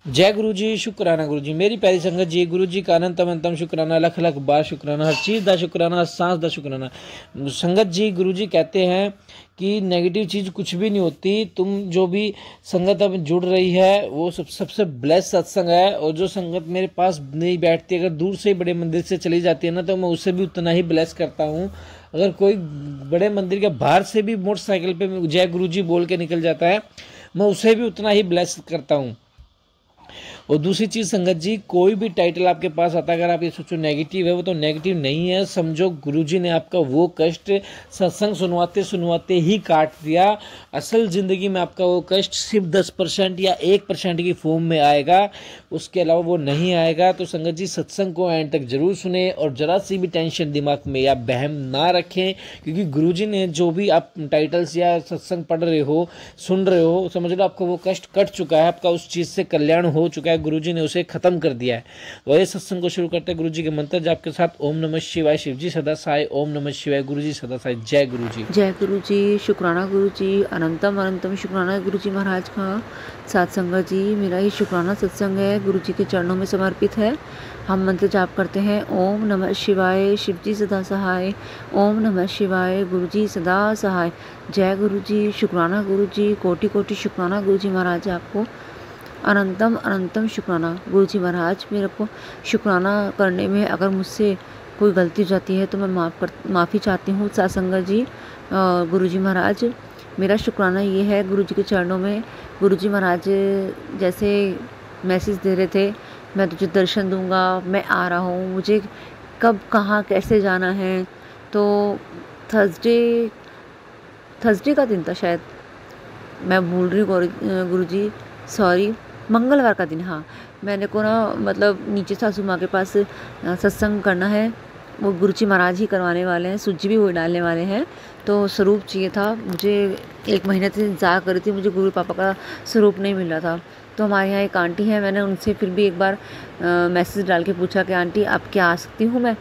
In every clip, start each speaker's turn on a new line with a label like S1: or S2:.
S1: जय गुरु जी, शुक्राना गुरु जी। मेरी प्यारी संगत जी, गुरु जी का अनंतम अनंतम शुक्राना, लख लख बार शुक्राना, हर चीज़ का शुक्राना, हर सांस का शुक्राना। संगत जी, गुरु जी कहते हैं कि नेगेटिव चीज़ कुछ भी नहीं होती। तुम जो भी संगत अब जुड़ रही है वो सबसे ब्लेस सत्संग है। और जो संगत मेरे पास नहीं बैठती, अगर दूर से बड़े मंदिर से चली जाती है ना, तो मैं उससे भी उतना ही ब्लेस करता हूँ। अगर कोई बड़े मंदिर के बाहर से भी मोटरसाइकिल पे जय गुरु जी बोल के निकल जाता है, मैं उसे भी उतना ही ब्लेस करता हूँ। और दूसरी चीज़ संगत जी, कोई भी टाइटल आपके पास आता है, अगर आप ये सोचो नेगेटिव है, वो तो नेगेटिव नहीं है। समझो गुरुजी ने आपका वो कष्ट सत्संग सुनवाते सुनवाते ही काट दिया। असल ज़िंदगी में आपका वो कष्ट सिर्फ 10% या 1% की फॉर्म में आएगा, उसके अलावा वो नहीं आएगा। तो संगत जी, सत्संग को एंड तक जरूर सुने और जरा सी भी टेंशन दिमाग में या बहम ना रखें, क्योंकि गुरुजी ने जो भी आप टाइटल्स या सत्संग पढ़ रहे हो, सुन रहे हो, समझ लो आपका वो कष्ट कट चुका है, आपका उस चीज़ से कल्याण हो चुका है, गुरुजी ने उसे खत्म कर दिया है। वही सत्संग को शुरू करते हैं गुरुजी के मंत्र जाप के साथ। ओम नमः शिवाय, शिवजी सदा साई। ओम नमः शिवाय, गुरुजी सदा साई। जय गुरुजी।
S2: जय गुरु जी, शुक्राना गुरु जी, अनंतम अनंतम शुक्राना गुरु जी महाराज का। साथ संगत जी, मेरा ये शुक्राना सत्संग है, गुरु जी के चरणों में समर्पित है। हम मंत्र जाप करते हैं। ओम नमः शिवाय, शिवजी सदा सहाय। ओम नमः शिवाय, गुरु जी सदा सहाय। जय गुरु जी, शुक्राना गुरु जी, कोटि कोटि शुक्राना गुरु जी महाराज आपको। अनंतम अनंतम शुक्राना गुरु जी महाराज। मेरे को शुक्राना करने में अगर मुझसे कोई गलती हो जाती है तो मैं माफ़ी चाहती हूँ सत्संगत जी। गुरु जी महाराज, मेरा शुक्राना ये है गुरु जी के चरणों में। गुरु जी महाराज जैसे मैसेज दे रहे थे, मैं तुझे दर्शन दूंगा, मैं आ रहा हूँ, मुझे कब कहाँ कैसे जाना है। तो थर्सडे का दिन था शायद, मैं भूल रही हूँ गुरु जी, सॉरी, मंगलवार का दिन। हाँ, मैंने को ना मतलब नीचे सासू माँ के पास सत्संग करना है, वो गुरु जी महाराज ही करवाने वाले हैं, सूजी भी वो डालने वाले हैं। तो स्वरूप चाहिए था मुझे, 1 महीने से इंतजार कर रही थी, मुझे गुरु पापा का स्वरूप नहीं मिल रहा था। तो हमारे यहाँ एक आंटी है, मैंने उनसे फिर भी एक बार मैसेज डाल के पूछा कि आंटी आप क्या आ सकती हूँ मैं,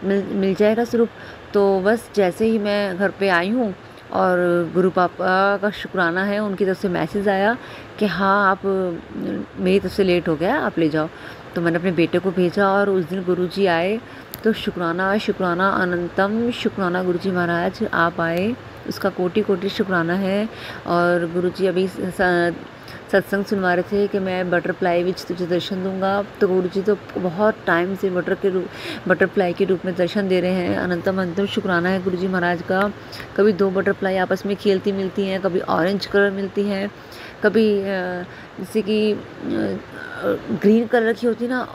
S2: मिल जाएगा स्वरूप। तो बस जैसे ही मैं घर पे आई हूँ और गुरु पापा का शुक्राना है, उनकी तरफ से मैसेज आया कि हाँ आप, मेरी तरफ से लेट हो गया, आप ले जाओ। तो मैंने अपने बेटे को भेजा और उस दिन गुरुजी आए। तो शुक्राना शुक्राना अनंतम शुक्राना गुरुजी महाराज, आप आए, उसका कोटि कोटि शुक्राना है। और गुरुजी अभी सत्संग सुनवा रहे थे कि मैं बटरफ्लाई विच तुझे दर्शन दूंगा। तो गुरुजी तो बहुत टाइम से बटरफ्लाई के रूप में दर्शन दे रहे हैं। अनंतम अनंतम शुक्राना है गुरुजी महाराज का। कभी 2 बटरफ्लाई आपस में खेलती मिलती हैं, कभी ऑरेंज कलर मिलती हैं, कभी जैसे कि ग्रीन कलर की होती ना,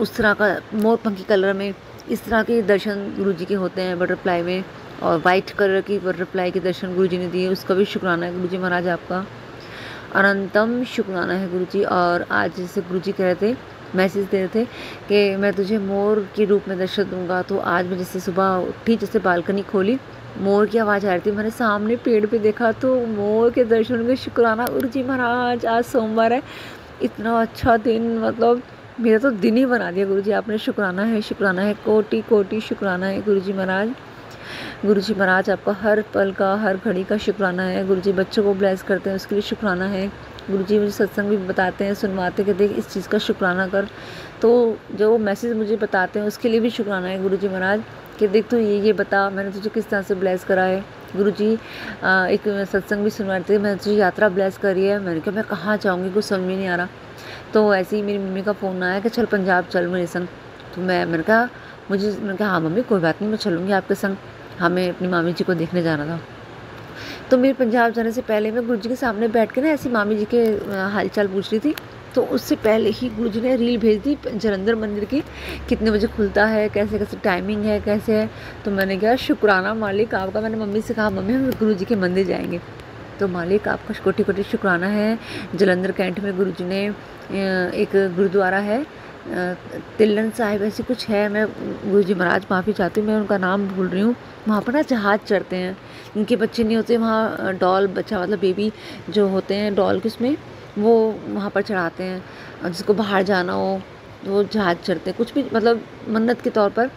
S2: उस तरह का मोर पंखी कलर में, इस तरह के दर्शन गुरुजी के होते हैं बटरफ्लाई में। और वाइट कलर की बटरफ्लाई के दर्शन गुरुजी ने दिए, उसका भी शुक्राना है गुरुजी महाराज आपका। अनंतम शुक्राना है गुरुजी। और आज जैसे गुरुजी कह रहे थे, मैसेज दे रहे थे कि मैं तुझे मोर के रूप में दर्शन दूंगा। तो आज मैं जैसे सुबह उठी, जैसे बालकनी खोली, मोर की आवाज़ आ रही थी, मैंने सामने पेड़ पे देखा तो मोर के दर्शन के शुक्राना गुरुजी महाराज। आज सोमवार है, इतना अच्छा दिन, मतलब मेरा तो दिन ही बना दिया गुरुजी आपने। शुक्राना है, कोटि कोटि शुक्राना है गुरुजी महाराज। गुरुजी महाराज आपका हर पल का, हर घड़ी का शुक्राना है। गुरुजी बच्चों को ब्लेस करते हैं, उसके लिए शुक्राना है। गुरुजी मुझे सत्संग भी बताते हैं, सुनवाते हैं कि देख इस चीज़ का शुक्राना कर। तो जो मैसेज मुझे बताते हैं उसके लिए भी शुक्राना है गुरुजी महाराज कि देख तू ये बता, मैंने तुझे किस तरह से ब्लेस करा है। गुरुजी एक सत्संग भी सुनवा रहे थे, मैंने तुझे यात्रा ब्लेस करी है। मैंने कहा मैं कहाँ जाऊँगी, कुछ समझ में नहीं आ रहा। तो ऐसे ही मेरी मम्मी का फ़ोन आया कि चल पंजाब चल मेरे संग। तो मैंने कहा हाँ मम्मी कोई बात नहीं, मैं चलूँगी आपके संग, हमें अपनी मामी जी को देखने जाना था। तो मेरे पंजाब जाने से पहले मैं गुरुजी के सामने बैठ के ना ऐसी मामी जी के हालचाल पूछ रही थी। तो उससे पहले ही गुरुजी ने रील भेज दी जलंधर मंदिर की, कितने बजे खुलता है, कैसे कैसे टाइमिंग है, कैसे है। तो मैंने कहा शुक्राना मालिक आपका। मैंने मम्मी से कहा मम्मी हम गुरुजी के मंदिर जाएंगे। तो मालिक आपका कोटि कोटि शुक्राना है। जलंधर कैंट में गुरुजी ने एक गुरुद्वारा है, तिल्लन साहिब ऐसी कुछ है, मैं गुरुजी महाराज माफ़ी चाहती हूँ, मैं उनका नाम भूल रही हूँ। वहाँ पर ना जहाज़ चढ़ते हैं, इनके बच्चे नहीं होते वहाँ, डॉल बच्चा मतलब बेबी जो होते हैं डॉल के, उसमें वो वहाँ पर चढ़ाते हैं। और जिसको बाहर जाना हो तो वो जहाज़ चढ़ते हैं, कुछ भी मतलब मन्नत के तौर पर।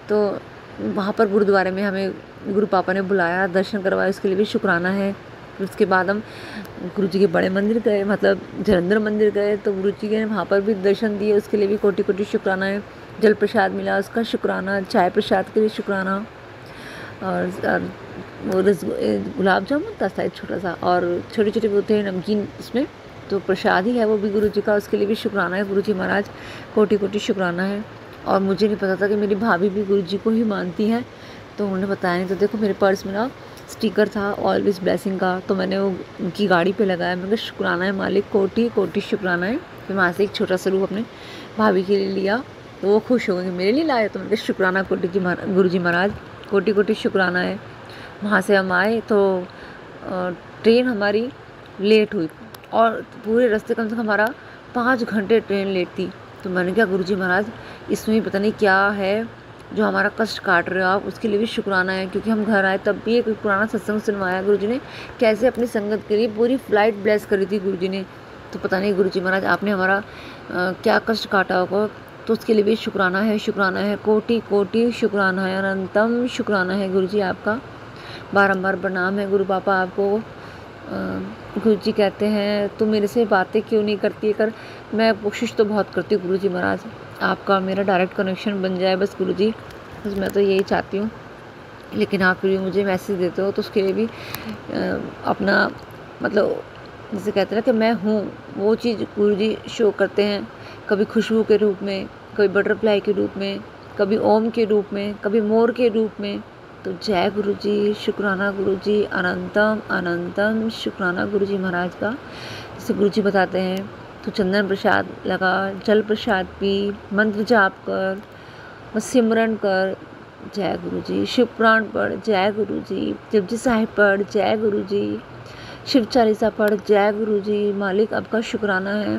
S2: तो वहाँ पर गुरुद्वारे में हमें गुरु पापा ने बुलाया, दर्शन करवाया, इसके लिए भी शुक्राना है। फिर उसके बाद हम गुरु जी के बड़े मंदिर गए, मतलब जलंधर मंदिर गए, तो गुरु जी के वहाँ पर भी दर्शन दिए, उसके लिए भी कोटि कोटि शुक्राना है। जल प्रसाद मिला उसका शुक्राना, चाय प्रसाद के लिए शुक्राना, और वो गुलाब जामुन था शायद छोटा सा, और छोटे छोटे वो थे नमकीन उसमें, तो प्रसाद ही है वो भी गुरु जी का, उसके लिए भी शुक्राना है। गुरु जी महाराज कोटि कोटि शुक्राना है। और मुझे नहीं पता था कि मेरी भाभी भी गुरु जी को ही मानती हैं, तो उन्होंने बताया नहीं। तो देखो मेरे पर्स में ना स्टिकर था ऑलवेज ब्लेसिंग का, तो मैंने वो उनकी गाड़ी पे लगाया। मैंने कहा शुक्राना है मालिक, कोटि कोटि शुक्राना है। फिर वहाँ से एक छोटा सा रूप अपने भाभी के लिए लिया, तो वो खुश हो गए कि मेरे लिए लाए, तो मैंने कहा शुक्राना गुरु जी महाराज, कोटि कोटि शुक्राना है। वहाँ से हम आए तो ट्रेन हमारी लेट हुई, और पूरे रास्ते कम से कम हमारा 5 घंटे ट्रेन लेट थी। तो मैंने कहा गुरु जी महाराज इसमें पता नहीं क्या है जो हमारा कष्ट काट रहे हो आप, उसके लिए भी शुक्राना है, क्योंकि हम घर आए तब भी एक पुराना सत्संग सुनवाया गुरु जी ने, कैसे अपनी संगत के लिए पूरी फ्लाइट ब्लेस करी थी गुरु जी ने। तो पता नहीं गुरु जी महाराज आपने हमारा क्या कष्ट काटा होगा, तो उसके लिए भी शुक्राना है, शुक्राना है, कोटि कोटि शुक्राना है, अनंतम शुक्राना है गुरु जी आपका। बारंबार प्रणाम है गुरु पापा आपको। गुरु जी कहते हैं तुम मेरे से बातें क्यों नहीं करती है, कर मैं कोशिश तो बहुत करती हूँ गुरु जी महाराज, आपका मेरा डायरेक्ट कनेक्शन बन जाए बस गुरु जी, बस मैं तो यही चाहती हूँ। लेकिन आप फिर भी मुझे मैसेज देते हो, तो उसके लिए भी अपना मतलब जैसे कहते हैं ना कि मैं हूँ, वो चीज़ गुरु जी शो करते हैं, कभी खुशबू के रूप में, कभी बटरफ्लाई के रूप में, कभी ओम के रूप में, कभी मोर के रूप में। तो जय गुरु जी, शुक्राना गुरु जी, अनंतम अनंतम शुक्राना गुरु जी महाराज का। जैसे गुरु जी बताते हैं तो चंदन प्रसाद लगा, जल प्रसाद पी, मंत्र जाप कर, बस सिमरन कर, जय गुरु जी, शिव पुराण पढ़, जय गुरु जी, जपजी साहिब पढ़, जय गुरु जी, शिव चालीसा पढ़, जय गुरु जी, मालिक आपका शुक्राना है,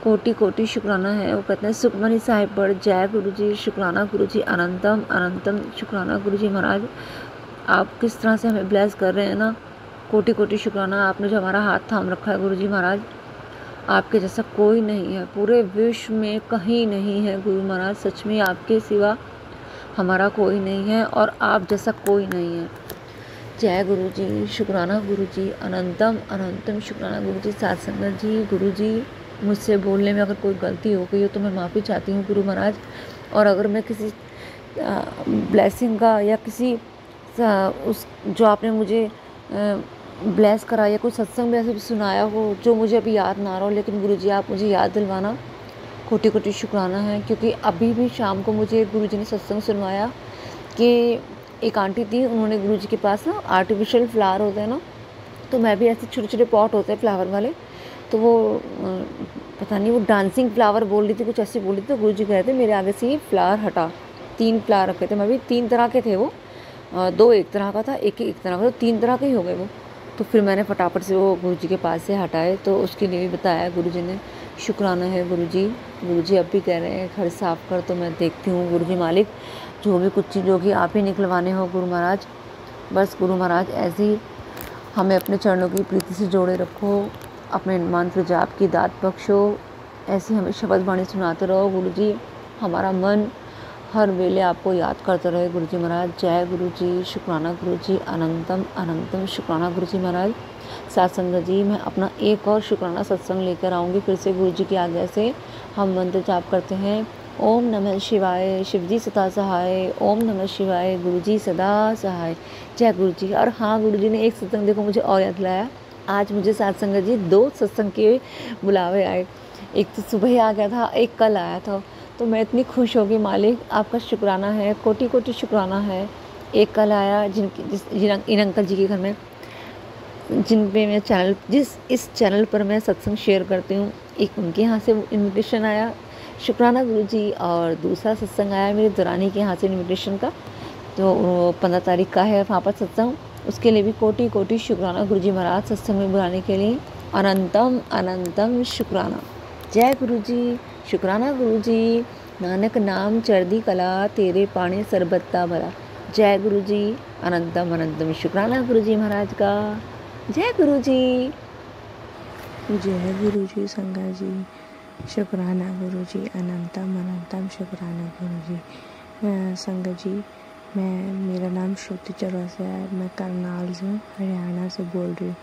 S2: कोटि कोटि शुक्राना है। वो कहते हैं सुखमनी साहिब पढ़, जय गुरु जी, शुक्राना गुरु जी, अनंतम अनंतम शुक्राना गुरु जी महाराज। आप किस तरह से हमें ब्लेस कर रहे हैं ना, कोटि कोटि शुक्राना। आपने जो हमारा हाथ थाम रखा है गुरु जी महाराज, आपके जैसा कोई नहीं है, पूरे विश्व में कहीं नहीं है गुरु महाराज, सच में आपके सिवा हमारा कोई नहीं है, और आप जैसा कोई नहीं है। जय गुरु जी, शुक्राना गुरु जी, अनंतम अनंतम शुक्राना गुरु जी। साथ संगत जी, गुरु जी मुझसे बोलने में अगर कोई गलती हो गई हो तो मैं माफ़ी चाहती हूँ गुरु महाराज। और अगर मैं किसी ब्लेसिंग का या किसी उस जो आपने मुझे ब्लेस करा या कोई सत्संग में ऐसे भी सुनाया हो जो मुझे अभी याद ना रहा हो, लेकिन गुरु जी आप मुझे याद दिलवाना, कोटि कोटि शुक्राना है। क्योंकि अभी भी शाम को मुझे गुरु जी ने सत्संग सुनवाया कि एक आंटी थी, उन्होंने गुरु जी के पास ना आर्टिफिशियल फ्लावर होते हैं ना, तो मैं भी ऐसे छोटे छोटे पॉट होते हैं फ्लावर वाले, तो वो पता नहीं वो डांसिंग फ्लावर बोल रही थी, कुछ ऐसे बोल रही थी। तो गुरु जी कह रहे थे मेरे आगे से ये फ्लावर हटा। 3 फ्लावर रखे थे, मैं भी 3 तरह के थे वो, 2 एक तरह का था, एक तरह का, तो 3 तरह के ही हो गए वो। तो फिर मैंने फटाफट से वो गुरु जी के पास से हटाए, तो उसके लिए भी बताया गुरु जी ने, शुक्राना है गुरु जी। गुरु जी अब भी कह रहे हैं घर साफ़ कर, तो मैं देखती हूँ गुरु जी मालिक, जो भी कुछ चीज़ होगी आप ही निकलवाने हो गुरु महाराज। बस गुरु महाराज ऐसे ही हमें अपने चरणों की प्रीति से जोड़े रखो, अपने मंत्र जाप की दात बख्शो, ऐसी हमें शब्द वाणी सुनाते रहो गुरु जी, हमारा मन हर वेले आपको याद करते रहे गुरु जी महाराज। जय गुरु जी, शुक्राना गुरु जी, अनंतम अनंतम शुक्राना गुरु जी महाराज। साथ संगत जी मैं अपना एक और शुक्राना सत्संग लेकर आऊँगी फिर से गुरु जी की आज्ञा से। हम मंत्र जाप करते हैं, ओम नमः शिवाय, शिव जी सदा सहाय, ओम नमः शिवाय, गुरु जी सदा सहाय। जय गुरु जी। और हाँ गुरु जी ने एक सत्संग देखो मुझे और याद दिलाया, आज मुझे साथ संगत जी 2 सत्संग के बुलावे आए, एक तो सुबह ही आ गया था, एक कल आया था, तो मैं इतनी खुश हो गई, मालिक आपका शुक्राना है, कोटि कोटि शुक्राना है। एक कल आया इन अंकल जी के घर में, जिन पे मैं इस चैनल पर मैं सत्संग शेयर करती हूँ, एक उनके यहाँ से इन्विटेशन आया, शुक्राना गुरु जी। और दूसरा सत्संग आया मेरी दुरानी के यहाँ से इन्विटेशन का, तो 15 तारीख का है वहाँ पर सत्संग, उसके लिए भी कोटि कोटि शुक्राना गुरु जी महाराज, सत्संग में बुलाने के लिए अनंतम अनंतम शुक्राना। जय गुरु जी, शुक्राना गुरु जी, नानक नाम चढ़दी कला, तेरे पानी सरबत्ता भला। जय गुरु जी, अनंतम अनंतम शुक्राना गुरु जी महाराज का। जय गुरु जी।
S3: जय गुरु जी संगा जी, शुक्राना गुरु जी, अनंतम अनंतम शुक्राना गुरु जी। संगत जी मेरा नाम श्रुति चौरसिया है। मैं करनाल से हरियाणा से बोल रही हूँ।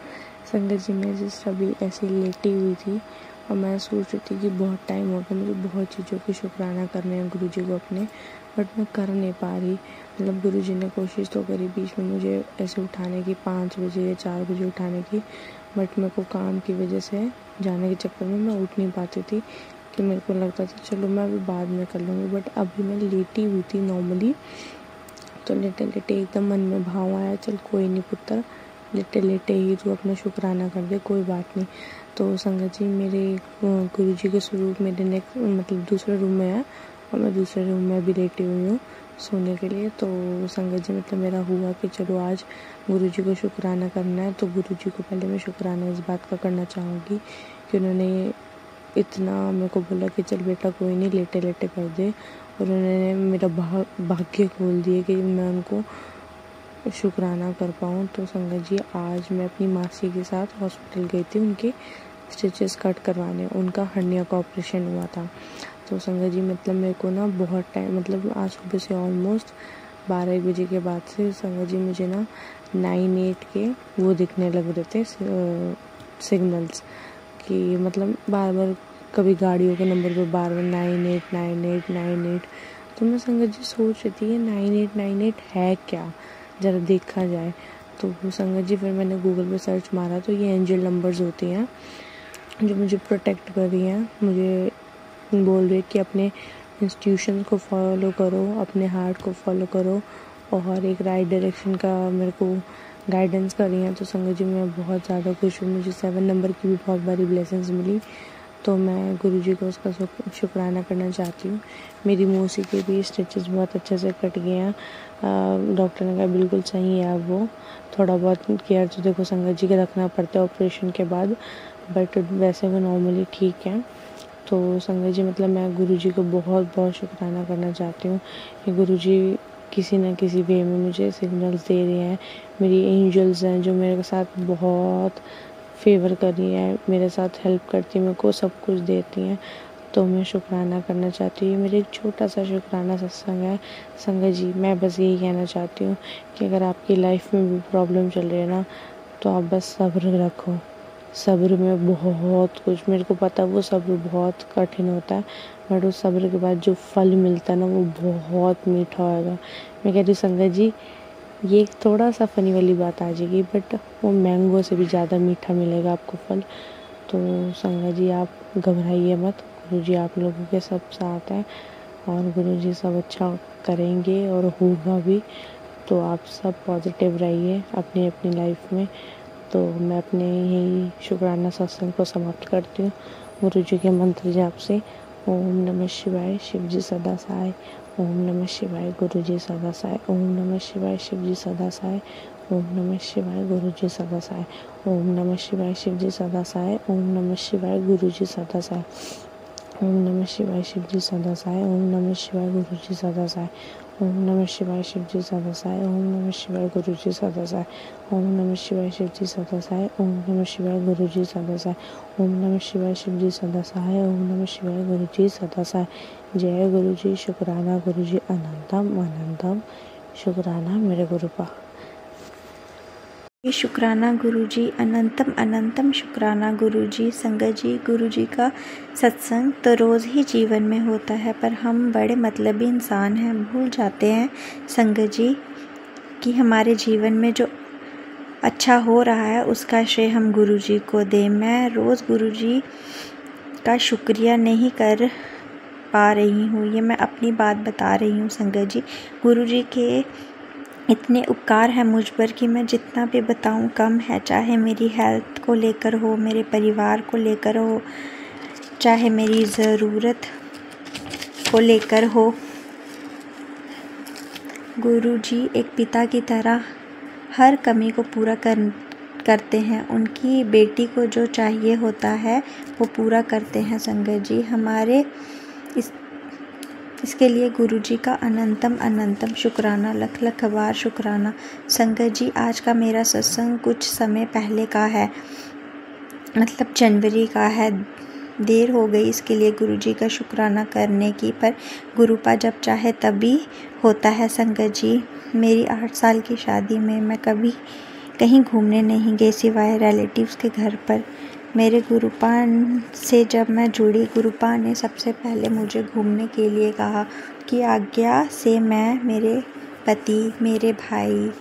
S3: संगत जी, मैं जस्ट अभी ऐसे लेटी हुई थी और मैं सोच रही थी कि बहुत टाइम हो गया मुझे बहुत चीज़ों की शुक्राना करने हैं गुरु जी को अपने, बट मैं कर नहीं पा रही। मतलब गुरु जी ने कोशिश तो करी बीच में मुझे ऐसे उठाने की 5 बजे या 4 बजे उठाने की, बट मेरे को काम की वजह से जाने के चक्कर में मैं उठ नहीं पाती थी कि मेरे को लगता था चलो मैं अभी बाद में कर लूँगी। बट अभी मैं लेटी हुई थी नॉर्मली, तो लेटे लेटे एकदम मन में भाव आया, चल कोई नहीं पुत्र, लेटे लेटे ही तू अपना शुक्राना कर दे, कोई बात नहीं। तो संगत जी, मेरे गुरु जी के स्वरूप मेरे नेक्स्ट मतलब दूसरे रूम में है और मैं दूसरे रूम में भी लेटी हुई हूँ सोने के लिए। तो संगत जी, मतलब मेरा हुआ कि चलो आज गुरु जी को शुक्राना करना है। तो गुरु जी को पहले मैं शुक्राना इस बात का करना चाहूँगी कि उन्होंने इतना मेरे को बोला कि चल बेटा कोई नहीं, लेटे लेटे कर दे, और उन्होंने मेरा भाग्य खोल दिए कि मैं उनको शुक्राना कर पाऊँ। तो संगत जी, आज मैं अपनी मासी के साथ हॉस्पिटल गई थी उनके स्टिचेस कट करवाने, उनका हर्निया का ऑपरेशन हुआ था। तो संगत जी, मतलब मेरे को ना बहुत टाइम, मतलब आज सुबह से ऑलमोस्ट 12 बजे के बाद से संगत जी मुझे ना 9-8 के वो दिखने लग रहे थे सिग्नल्स, कि मतलब बार बार कभी गाड़ियों के नंबर पर बार बार 989898। तो मैं संगत जी सोच रही थी ये 9898 है क्या, ज़रा देखा जाए। तो वो संगत जी फिर मैंने गूगल पे सर्च मारा, तो ये एंजल नंबर्स होती हैं जो मुझे प्रोटेक्ट कर रही हैं, मुझे बोल रही है कि अपने इंस्टीट्यूशन को फॉलो करो, अपने हार्ट को फॉलो करो, और एक राइट डायरेक्शन का मेरे को गाइडेंस कर रही हैं। तो संगत जी, मैं बहुत ज़्यादा खुश हूँ, मुझे 7 नंबर की भी बहुत बड़ी ब्लेसिंग्स मिली। तो मैं गुरु जी को उसका शुक्राना करना चाहती हूँ। मेरी मौसी के भी स्टिचेस बहुत अच्छे से कट गए हैं। डॉक्टर ने कहा बिल्कुल सही है, अब वो थोड़ा बहुत केयर तो देखो संगत जी के रखना पड़ता है ऑपरेशन के बाद, बट वैसे वो नॉर्मली ठीक है। तो संगत जी, मतलब मैं गुरु जी को बहुत बहुत शुक्राना करना चाहती हूँ कि गुरु जी किसी न किसी वे में मुझे सिग्नल्स दे रहे हैं। मेरी एंजल्स हैं जो मेरे साथ बहुत फेवर कर रही हैं, मेरे साथ हेल्प करती हैं, मेरे को सब कुछ देती हैं। तो मैं शुक्राना करना चाहती हूँ। ये मेरा एक छोटा सा शुक्राना सत्संग है। संगत जी, मैं बस यही कहना चाहती हूँ कि अगर आपकी लाइफ में भी प्रॉब्लम चल रही है ना, तो आप बस सब्र रखो। सब्र में बहुत कुछ, मेरे को पता है वो सब्र बहुत कठिन होता है, बट उस सब्र के बाद जो फल मिलता है ना वो बहुत मीठा होएगा। मैं कह रही हूँ संगत जी, ये एक थोड़ा सा फनी वाली बात आ जाएगी, बट वो मैंगो से भी ज़्यादा मीठा मिलेगा आपको फल। तो संगत जी, आप घबराइए मत, गुरु जी आप लोगों के सब साथ हैं और गुरु जी सब अच्छा करेंगे और होगा भी। तो आप सब पॉजिटिव रहिए अपनी अपनी लाइफ में। तो मैं अपने यही शुक्राना सत्संग को समाप्त करती हूँ गुरु जी के मंत्र जाप से। ओम नमः शिवाय, शिव जी सदा सहाय। ओम नमः शिवाय, गुरु जी सदा सहाय। ओम नमः शिवाय, शिव जी सदा सहाय। ओम नमः शिवाय, गुरु जी सदा सहाय। ओम नमः शिवाय, शिव जी सदा सहाय। ओम नमः शिवाय, गुरु जी सदा सहाय। ओम नमः शिवाय, शिव जी सदा सहाय। ओम नमः शिवाय, गुरु जी सदा सहाय। ओम नमः शिवाय, शिव जी सदा सहाय। ओम नमः शिवाय, गुरु जी सदा सहाय। ओम नमः शिवाय, शिव जी सदा सहाय। ओम नमः शिवाय, गुरु जी सदा सहाय। ओम नमः शिवाय, शिव जी सदा सहाय। ओम नमः शिवाय, गुरु जी सदा सहाय। जय गुरु जी, शुक्राना गुरु जी, अनंतम अनंतम शुक्राना मेरे गुरुपा।
S4: शुक्राना गुरुजी, अनंतम अनंतम शुक्राना गुरुजी। संगत जी, गुरुजी का सत्संग तो रोज़ ही जीवन में होता है, पर हम बड़े मतलबी इंसान हैं, भूल जाते हैं संगत जी कि हमारे जीवन में जो अच्छा हो रहा है उसका श्रेय हम गुरुजी को दें। मैं रोज़ गुरुजी का शुक्रिया नहीं कर पा रही हूँ, ये मैं अपनी बात बता रही हूँ संगत जी। गुरुजी के इतने उपकार हैं मुझ पर कि मैं जितना भी बताऊं कम है। चाहे मेरी हेल्थ को लेकर हो, मेरे परिवार को लेकर हो, चाहे मेरी ज़रूरत को लेकर हो, गुरुजी एक पिता की तरह हर कमी को पूरा करते हैं। उनकी बेटी को जो चाहिए होता है वो पूरा करते हैं संगत जी। हमारे इसके लिए गुरुजी का अनंतम अनंतम शुक्राना, लख लख बार शुक्राना। संगत जी, आज का मेरा सत्संग कुछ समय पहले का है, मतलब जनवरी का है देर हो गई इसके लिए गुरुजी का शुक्राना करने की, पर गुरुपा जब चाहे तभी होता है। संगत जी, मेरी 8 साल की शादी में मैं कभी कहीं घूमने नहीं गई सिवाय रिलेटिव्स के घर पर। मेरे गुरुपा से जब मैं जुड़ी, गुरुपा ने सबसे पहले मुझे घूमने के लिए कहा कि आज्ञा से मैं, मेरे पति, मेरे भाई,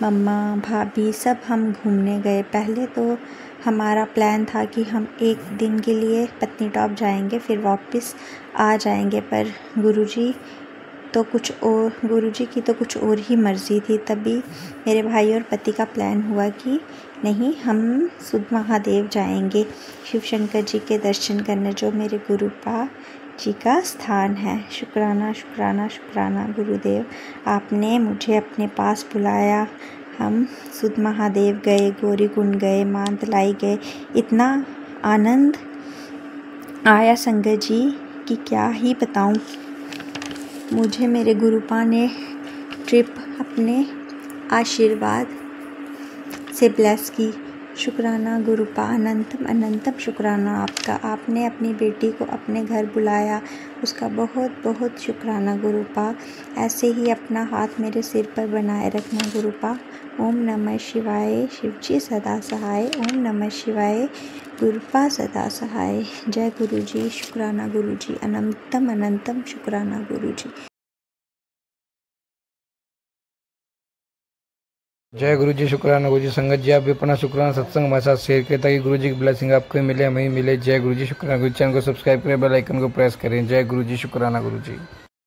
S4: मम्मा, भाभी सब हम घूमने गए। पहले तो हमारा प्लान था कि हम 1 दिन के लिए पत्नीटॉप जाएंगे फिर वापस आ जाएंगे, पर गुरुजी की तो कुछ और ही मर्ज़ी थी। तभी मेरे भाई और पति का प्लान हुआ कि नहीं, हम सुध महादेव जाएंगे शिव शंकर जी के दर्शन करने, जो मेरे गुरुपा जी का स्थान है। शुक्राना शुक्राना शुक्राना गुरुदेव, आपने मुझे अपने पास बुलाया। हम सुध महादेव गए, गौरीकुंड गए, मानतलाई गए। इतना आनंद आया संगत जी कि क्या ही बताऊं। मुझे मेरे गुरुपा ने ट्रिप अपने आशीर्वाद से ब्लेस की। शुक्राना गुरुपा, अनंतम अनंतम शुक्राना आपका। आपने अपनी बेटी को अपने घर बुलाया, उसका बहुत बहुत शुक्राना गुरुपा। ऐसे ही अपना हाथ मेरे सिर पर बनाए रखना गुरुपा। ओम नमः शिवाय, शिवजी सदा सहाय। ओम नमः शिवाय, गुरुपा सदा सहाय। जय गुरुजी, शुक्राना गुरुजी, अनंतम अनंतम शुक्राना गुरुजी।
S1: जय गुरु जी, शुक्राना गुरु जी। संगत जी, आप भी अपना शुक्राना सत्संग हमारे साथ शेयर करें ताकि गुरु जी की ब्लेसिंग आपको मिले, हमें मिले। जय गुरु जी, शुक्राना गुरु जी। चैनल को सब्सक्राइब करें, बेल आइकन को प्रेस करें। जय गुरु जी, शुक्राना गुरु जी।